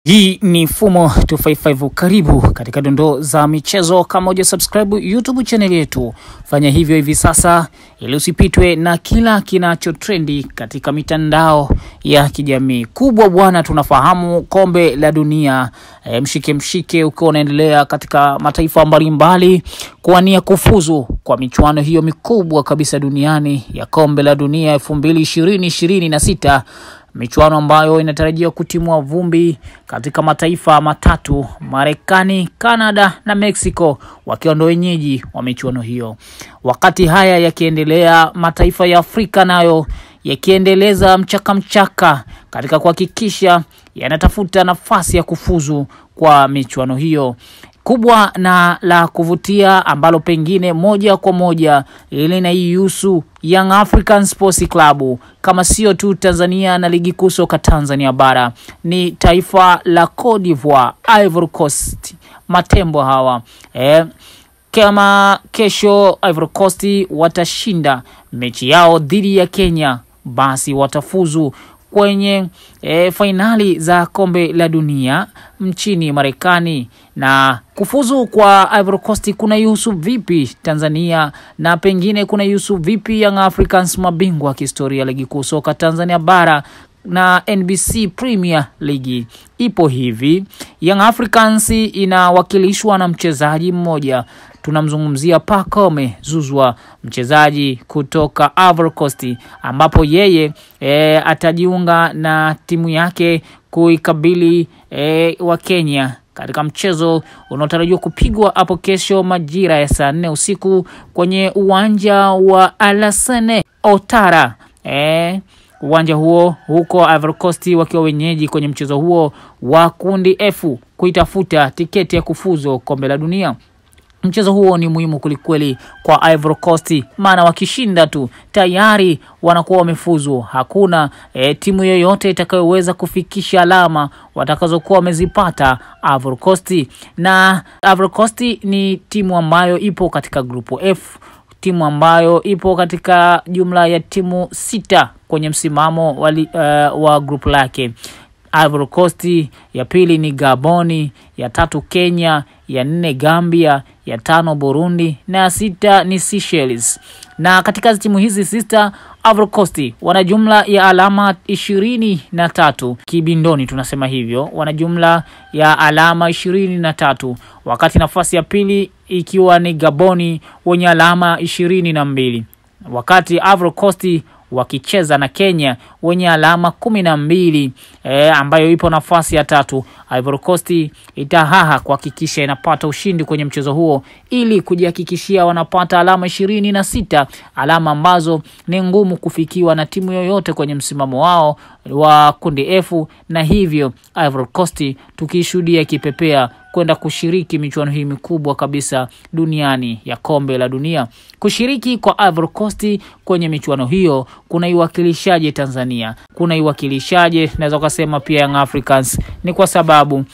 Hii ni Fumo 255. Karibu katika dondoo za michezo. Kama hujasubscribe YouTube channel yetu, fanya hivyo hivi sasa ili usipitwe na kila kinachotrendi katika mitandao ya kijamii. Kubwa bwana, tunafahamu kombe la dunia mshike ukiwa unaendelea katika mataifa mbalimbali kuania kufuzu kwa michuano hiyo mikubwa kabisa duniani ya kombe la dunia 2026. Michuano ambayo inatarajia kutimua vumbi katika mataifa matatu, Marekani, Canada na Mexico, wakiwa ndio wenyeji wa michuano hiyo. Wakati haya yakiendelea, mataifa ya Afrika nayo yakiendeleza mchaka katika kuhakikisha yanatafuta nafasi ya kufuzu kwa michuano hiyo. Kubwa na la kuvutia ambalo pengine moja kwa moja ile na ihusu Young African Sports Club, kama sio tu Tanzania na ligi kuu soka Tanzania bara, ni taifa la Cote d'Ivoire, Ivory Coast. Matembo hawa kama kesho Ivory Coast watashinda mechi yao dhidi ya Kenya, basi watafuzu kwenye finali za kombe la dunia nchini Marekani. Na kufuzu kwa Ivory Coast kuna yusu vipi Tanzania, na pengine kuna yusu vipi Young Africans, mabingwa kihistoria ligi kuu soka Tanzania bara na NBC Premier League? Ipo hivi, Young Africans inawakilishwa na mchezaji mmoja, tunamzungumzia Pacome Zouzoua, mchezaji kutoka Ivory Coast, ambapo yeye atajiunga na timu yake kuikabili wa Kenya katika mchezo unaotarajiwa kupigwa hapo kesho majira ya saa 4 usiku kwenye uwanja wa Alassane Ouattara. Uwanja huo huko Ivory Coast, wakiwa wenyeji kwenye mchezo huo wa kundi F kuitafuta tiketi ya kufuzu kombe la dunia. Mchezo huo ni muhimu kulikweli kwa Ivory Coast, maana wakishinda tu tayari wanakuwa wamefuzu. Hakuna timu yoyote itakayoweza kufikisha alama watakazokuwa wamezipata Ivory Coast. Na Ivory Coast ni timu ambayo ipo katika grupu F, timu ambayo ipo katika jumla ya timu 6 kwenye msimamo wa grupu lake. Ivory Coast, ya pili ni Gaboni, ya 3 Kenya, ya 4 Gambia, ya 5 Burundi na ya 6 ni Seychelles. Na katika timu hizi 6, Ivory Coast wana jumla ya alama 23 kibindoni, tunasema hivyo, wana jumla ya alama 23, wakati nafasi ya pili ikiwa ni Gaboni wenye alama 22, wakati Ivory Coast wakicheza na Kenya wenye alama 12 ambayo ipo nafasi ya 3. Ivory Coast itahaha kuhakikisha inapata ushindi kwenye mchezo huo ili kujihakikishia wanapata alama 26, alama ambazo ni ngumu kufikiwa na timu yoyote kwenye msimamo wao wa kundi F, na hivyo Ivory Coast tukishuhudia kipepea kwenda kushiriki michuano hii mikubwa kabisa duniani ya kombe la dunia. Kushiriki kwa Ivory Coast kwenye michuano hiyo kuna iwakilishaje Tanzania, kuna iwakilishaje naweza kusema pia Young Africans, ni kwa sababu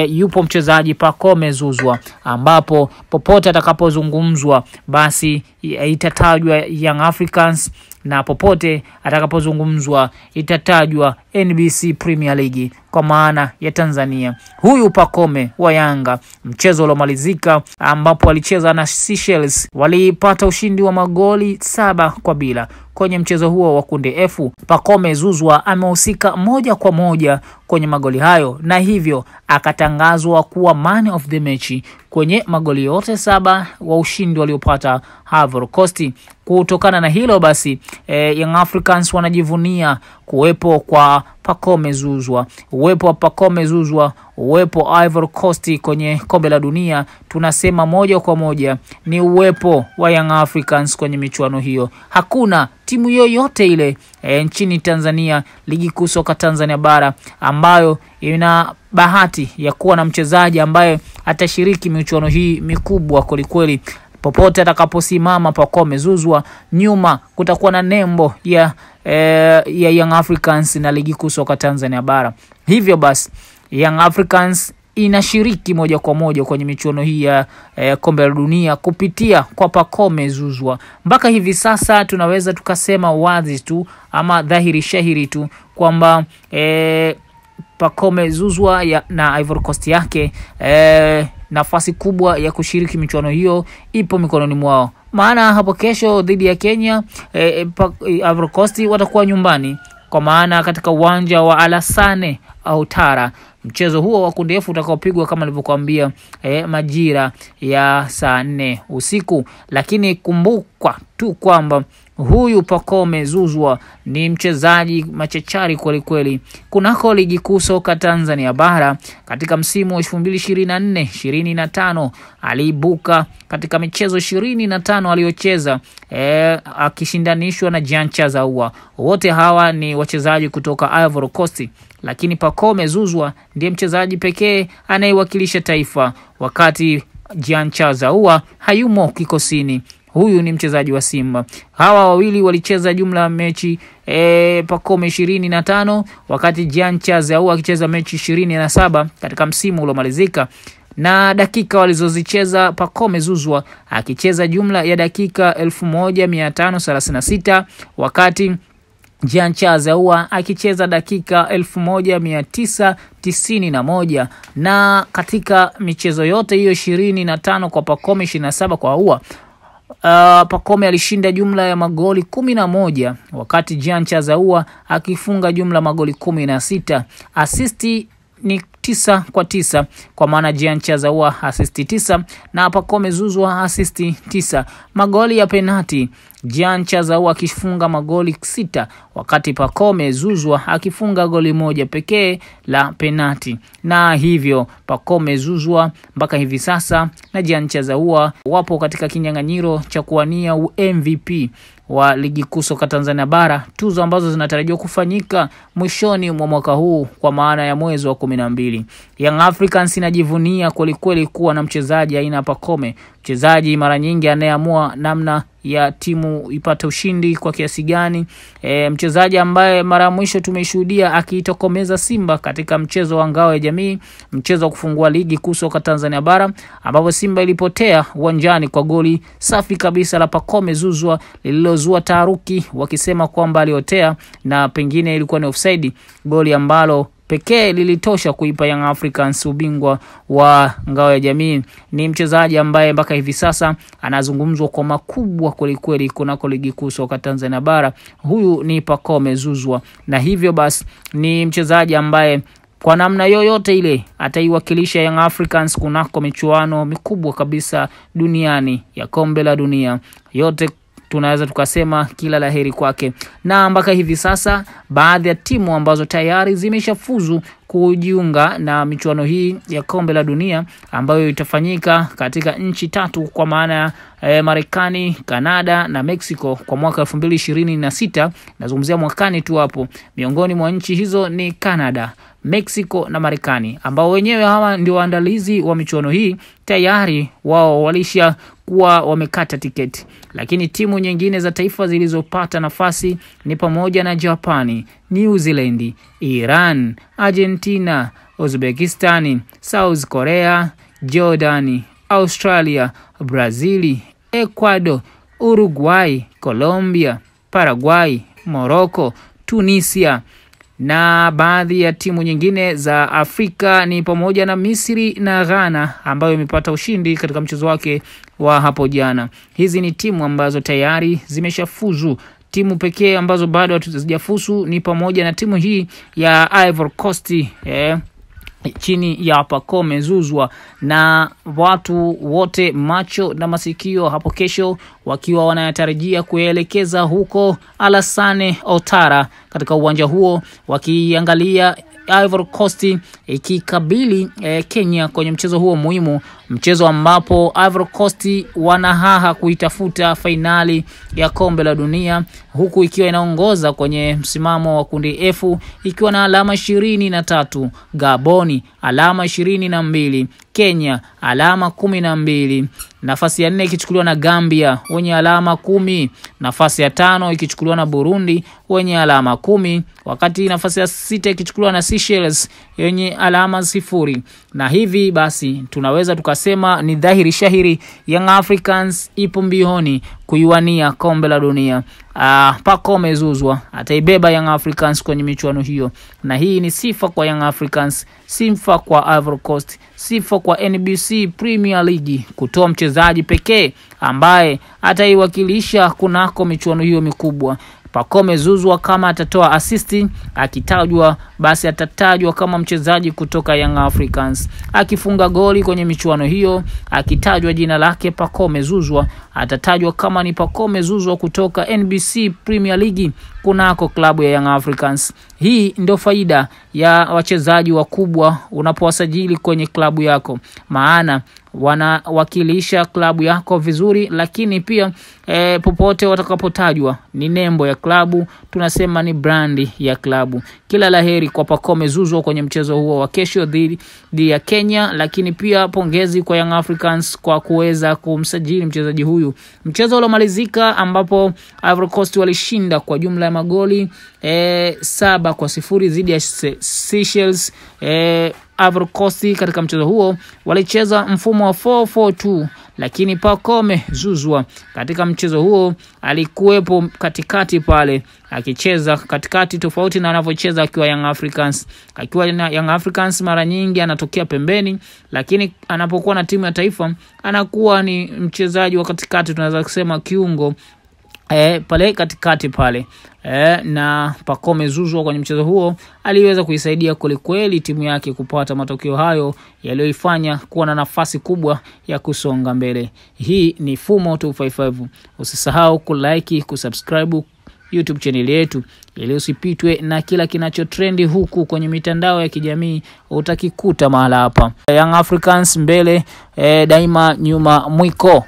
yupo mchezaji Pacome Zouzoua, ambapo popote atakapozungumzwa basi itatajwa Young Africans, na popote atakapozungumzwa itatajwa NBC Premier League kwa maana ya Tanzania. Huyu Pacome wa Yanga, mchezo uliomalizika ambapo alicheza na Seychelles, walipata ushindi wa magoli 7-0 kwenye mchezo huo wa kundi F. Pacome Zouzoua amehusika moja kwa moja kwenye magoli hayo, na hivyo akatangazwa kuwa man of the match kwenye magoli yote 7 wa ushindi waliopata Ivory Coast. Kutokana na hilo basi Young Africans wanajivunia kuwepo kwa Pacome Zouzoua. Uwepo wa Pacome Zouzoua, uwepo Ivory Coast kwenye kombe la dunia, tunasema moja kwa moja ni uwepo wa Young Africans kwenye michuano hiyo. Hakuna timu yoyote ile nchini Tanzania ligi kuu soka Tanzania bara ambayo ina bahati ya kuwa na mchezaji ambaye atashiriki michuano hii mikubwa kweli. Popote atakaposimama Pacome Zouzoua, nyuma kutakuwa na nembo ya Young Africans na ligi kuu soka Tanzania bara. Hivyo basi Young Africans inashiriki moja kwa moja kwenye michuano hii ya kombe la dunia kupitia kwa Pacome Zouzoua. Mpaka hivi sasa tunaweza tukasema wazi tu ama dhahiri shahiri tu kwamba Pacome Zouzoua na Ivory Coast yake, nafasi kubwa ya kushiriki michuano hiyo ipo mikononi mwao. Maana hapo kesho dhidi ya Kenya, Ivory Coast watakuwa nyumbani, kwa maana katika uwanja wa Alassane Ouattara. Mchezo huo wa kundi F utakaopigwa kama nilivyokuambia majira ya saa 4 usiku. Lakini kumbuka tu kwamba huyu Pacome Zouzoua ni mchezaji machachari kweli kweli. Kunako ligi kuu soka Tanzania bara katika msimu wa 2024-25 aliibuka katika michezo 25 aliyocheza, akishindanishwa na Jean Chazaua. Wote hawa ni wachezaji kutoka Ivory Coast, lakini Pacome Zouzoua ndiye mchezaji pekee anayewakilisha taifa, wakati Jean Chazaua hayumo kikosini. Huyu ni mchezaji wa Simba. Hawa wawili walicheza jumla mechi Pacome 25, wakati Jean Chazaua akicheza mechi 27 katika msimu uliomalizika. Na dakika walizozicheza Pacome Zouzoua akicheza jumla ya dakika 1536, wakati Jean Chazaua akicheza dakika 1991. Na katika michezo yote hiyo 25 kwa Pacome, 27 kwa Zouzoua, Pacome alishinda jumla ya magoli 11, wakati Jean Chazaua akifunga jumla magoli 16. Asisti ni 9-9, kwa maana Jean Chazaua asisti 9 na Pacome Zouzoua asisti 9. Magoli ya penalti, Jean Chazaua akifunga magoli 6, wakati Pacome Zouzoua akifunga goli 1 pekee la penalti. Na hivyo Pacome Zouzoua mpaka hivi sasa na Jean Chazaua wapo katika kinyang'anyiro cha kuwania MVP wa ligi kuu soka Tanzania bara, tuzo ambazo zinatarajiwa kufanyika mwishoni mwa mwaka huu, kwa maana ya mwezi wa 12. Young Africans inajivunia kweli kweli kuwa na mchezaji aina Pacome, mchezaji mara nyingi anayeamua namna ya timu ipate ushindi kwa kiasi gani. Mchezaji ambaye mara mwisho tumeshuhudia akiitokomeza Simba katika mchezo wa ngao ya jamii, mchezo wa kufungua ligi kuu soka Tanzania bara, ambapo Simba ilipotea uwanjani kwa goli safi kabisa la Pacome Zouzoua lililozua taharuki, wakisema kwamba aliotea na pengine ilikuwa ni offside, goli ambalo pekee lilitosha kuipa Young Africans ubingwa wa ngao ya jamii. Ni mchezaji ambaye mpaka hivi sasa anazungumzwa kwa makubwa kweli kweli kunako ligi kuu soka Tanzania bara. Huyu ni Pacome Zouzoua, na hivyo basi ni mchezaji ambaye kwa namna yoyote ile ataiwakilisha Young Africans kunako michuano mikubwa kabisa duniani ya kombe la dunia. Yote tunaweza tukasema kila laheri kwake. Na mpaka hivi sasa baadhi ya timu ambazo tayari zimeshafuzu kujiunga na michuano hii ya kombe la dunia, ambayo itafanyika katika nchi 3, kwa maana Marekani, Canada na Mexico kwa mwaka 2026. Nazungumzia mwakani tu hapo. Miongoni mwa nchi hizo ni Canada, Mexico na Marekani, ambao wenyewe hawa ndio waandalizi wa michuano hii. Tayari wao walisha kuwa wamekata tiketi. Lakini timu nyingine za taifa zilizopata nafasi ni pamoja na Japani, New Zealand, Iran, Argentina, Uzbekistan, South Korea, Jordan, Australia, Brazil, Ecuador, Uruguay, Colombia, Paraguay, Morocco, Tunisia. Na baadhi ya timu nyingine za Afrika ni pamoja na Misri na Ghana, ambayo imepata ushindi katika mchezo wake wa hapo jana. Hizi ni timu ambazo tayari zimeshafuzu. Timu pekee ambazo bado hazijafuzu ni pamoja na timu hii ya Ivory Coast chini ya Pacome Zouzoua, na watu wote macho na masikio hapo kesho wakiwa wanatarajia kuelekeza huko Alassane Ouattara katika uwanja huo, wakiangalia Ivory Coast ikikabili Kenya kwenye mchezo huo muhimu, mchezo ambapo Ivory Coast wanahaha kuitafuta finali ya kombe la dunia, huku ikiwa inaongoza kwenye msimamo wa kundi F ikiwa na alama 23, Gaboni alama 22, Kenya alama 12, nafasi ya 4 ikichukuliwa na Gambia wenye alama 10, nafasi ya 5 ikichukuliwa na Burundi wenye alama 10, wakati nafasi ya 6 ikichukuliwa na Seychelles yenye alama 0, na hivi basi tunaweza tukasema ni dhahiri shahiri Young Africans ipo mbioni kuiwania kombe la dunia. Pacome Zouzoua ataibeba Young Africans kwenye michuano hiyo, na hii ni sifa kwa Young Africans, sifa kwa Ivory Coast, sifa kwa NBC Premier League kutoa mchezaji pekee ambaye ataiwakilisha kunako michuano hiyo mikubwa. Pacome Zouzoua kama atatoa assist akitajwa, basi atatajwa kama mchezaji kutoka Young Africans. Akifunga goli kwenye michuano hiyo, akitajwa jina lake Pacome Zouzoua, atatajwa kama ni Pacome Zouzoua kutoka NBC Premier League kunako klabu ya Young Africans. Hii ndio faida ya wachezaji wakubwa unapowasajili kwenye klabu yako, maana wanawakilisha klabu yako vizuri, lakini pia popote watakapotajwa ni nembo ya klabu, tunasema ni brandi ya klabu. Kila laheri kwa Pacome Zouzoua kwenye mchezo huo wa kesho dhidi ya Kenya, lakini pia pongezi kwa Young Africans kwa kuweza kumsajili mchezaji huyu. Mchezo uliomalizika ambapo Ivory Coast walishinda kwa jumla ya magoli 7-0 dhidi ya Seychelles. Ivory Coast katika mchezo huo walicheza mfumo wa 4-4-2, lakini Pacome Zouzoua katika mchezo huo alikuwepo katikati pale, akicheza katikati tofauti na anavyocheza akiwa Young Africans. Akiwa Young Africans mara nyingi anatokea pembeni, lakini anapokuwa na timu ya taifa anakuwa ni mchezaji wa katikati, tunaweza kusema kiungo pale katikati pale. Na Pacome Zouzoua kwenye mchezo huo aliweza kuisaidia kweli timu yake kupata matokeo hayo yaliyoifanya kuwa na nafasi kubwa ya kusonga mbele. Hii ni Fumo 255. Usisahau kulike, kusubscribe YouTube channel yetu ili usipitwe na kila kinachotrendi huku kwenye mitandao ya kijamii, utakikuta mahala hapa. Young Africans mbele, daima nyuma mwiko.